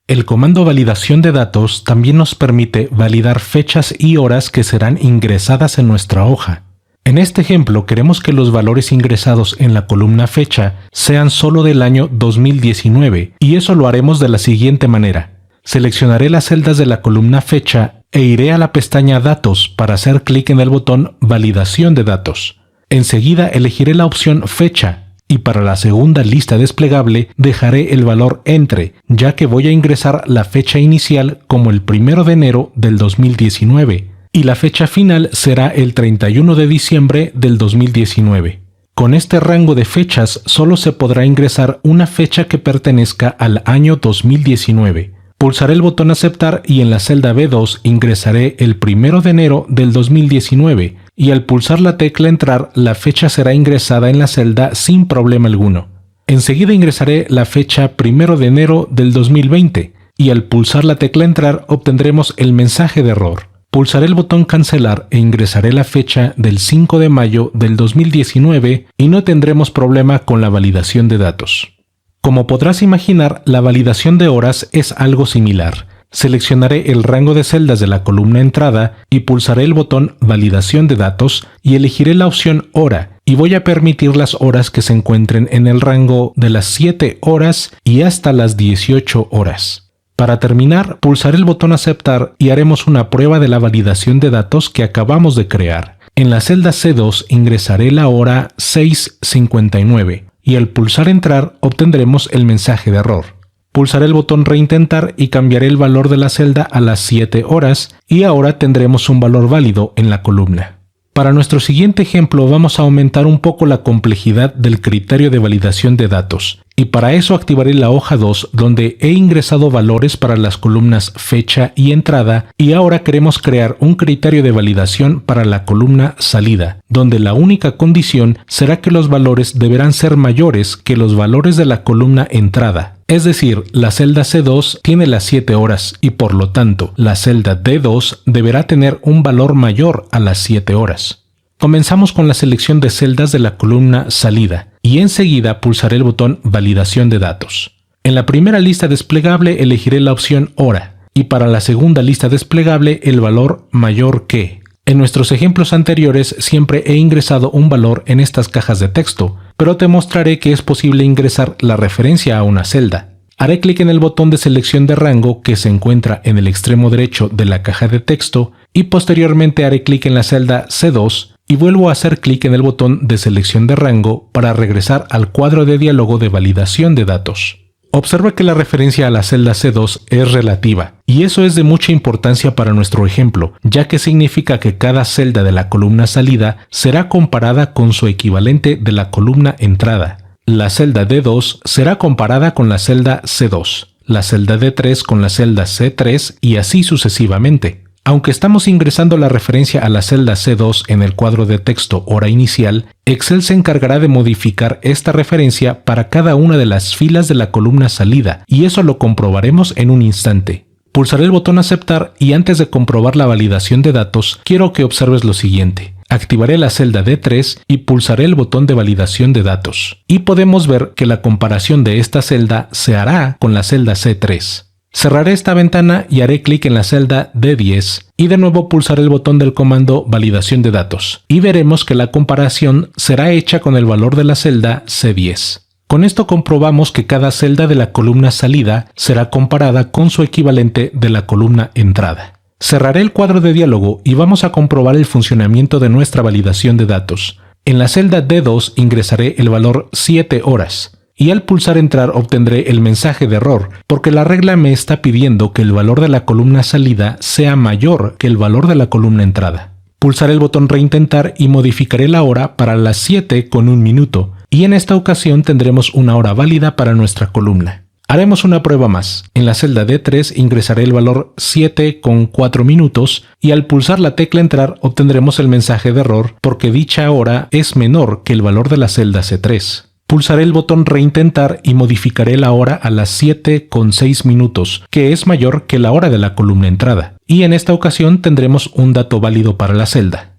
El comando validación de datos también nos permite validar fechas y horas que serán ingresadas en nuestra hoja. En este ejemplo queremos que los valores ingresados en la columna fecha sean solo del año 2019 y eso lo haremos de la siguiente manera. Seleccionaré las celdas de la columna fecha e iré a la pestaña Datos para hacer clic en el botón Validación de datos. Enseguida elegiré la opción Fecha y para la segunda lista desplegable dejaré el valor Entre, ya que voy a ingresar la fecha inicial como el 1 de enero del 2019 y la fecha final será el 31 de diciembre del 2019. Con este rango de fechas solo se podrá ingresar una fecha que pertenezca al año 2019. Pulsaré el botón Aceptar y en la celda B2 ingresaré el 1 de enero del 2019 y al pulsar la tecla Entrar la fecha será ingresada en la celda sin problema alguno. Enseguida ingresaré la fecha 1 de enero del 2020 y al pulsar la tecla Entrar obtendremos el mensaje de error. Pulsaré el botón Cancelar e ingresaré la fecha del 5 de mayo del 2019 y no tendremos problema con la validación de datos. Como podrás imaginar, la validación de horas es algo similar. Seleccionaré el rango de celdas de la columna Entrada y pulsaré el botón Validación de datos y elegiré la opción Hora y voy a permitir las horas que se encuentren en el rango de las 7 horas y hasta las 18 horas. Para terminar, pulsaré el botón Aceptar y haremos una prueba de la validación de datos que acabamos de crear. En la celda C2 ingresaré la hora 6:59 y al pulsar Entrar obtendremos el mensaje de error. Pulsaré el botón Reintentar y cambiaré el valor de la celda a las 7 horas y ahora tendremos un valor válido en la columna. Para nuestro siguiente ejemplo vamos a aumentar un poco la complejidad del criterio de validación de datos y para eso activaré la hoja 2 donde he ingresado valores para las columnas fecha y entrada y ahora queremos crear un criterio de validación para la columna salida, donde la única condición será que los valores deberán ser mayores que los valores de la columna entrada. Es decir, la celda C2 tiene las 7 horas y por lo tanto la celda D2 deberá tener un valor mayor a las 7 horas. Comenzamos con la selección de celdas de la columna salida y enseguida pulsaré el botón Validación de datos. En la primera lista desplegable elegiré la opción Hora y para la segunda lista desplegable el valor mayor que. En nuestros ejemplos anteriores siempre he ingresado un valor en estas cajas de texto, pero te mostraré que es posible ingresar la referencia a una celda. Haré clic en el botón de selección de rango que se encuentra en el extremo derecho de la caja de texto y posteriormente haré clic en la celda C2 y vuelvo a hacer clic en el botón de selección de rango para regresar al cuadro de diálogo de validación de datos. Observa que la referencia a la celda C2 es relativa, y eso es de mucha importancia para nuestro ejemplo, ya que significa que cada celda de la columna salida será comparada con su equivalente de la columna entrada. La celda D2 será comparada con la celda C2, la celda D3 con la celda C3 y así sucesivamente. Aunque estamos ingresando la referencia a la celda C2 en el cuadro de texto hora inicial, Excel se encargará de modificar esta referencia para cada una de las filas de la columna salida, y eso lo comprobaremos en un instante. Pulsaré el botón Aceptar y antes de comprobar la validación de datos, quiero que observes lo siguiente. Activaré la celda D3 y pulsaré el botón de validación de datos. Y podemos ver que la comparación de esta celda se hará con la celda C3. Cerraré esta ventana y haré clic en la celda D10 y de nuevo pulsaré el botón del comando Validación de datos y veremos que la comparación será hecha con el valor de la celda C10. Con esto comprobamos que cada celda de la columna salida será comparada con su equivalente de la columna entrada. Cerraré el cuadro de diálogo y vamos a comprobar el funcionamiento de nuestra validación de datos. En la celda D2 ingresaré el valor 7 horas. Y al pulsar Entrar obtendré el mensaje de error, porque la regla me está pidiendo que el valor de la columna salida sea mayor que el valor de la columna entrada. Pulsaré el botón Reintentar y modificaré la hora para las 7:01, y en esta ocasión tendremos una hora válida para nuestra columna. Haremos una prueba más. En la celda D3 ingresaré el valor 7:04 y al pulsar la tecla Entrar obtendremos el mensaje de error porque dicha hora es menor que el valor de la celda C3. Pulsaré el botón Reintentar y modificaré la hora a las 7:06, que es mayor que la hora de la columna entrada. Y en esta ocasión tendremos un dato válido para la celda.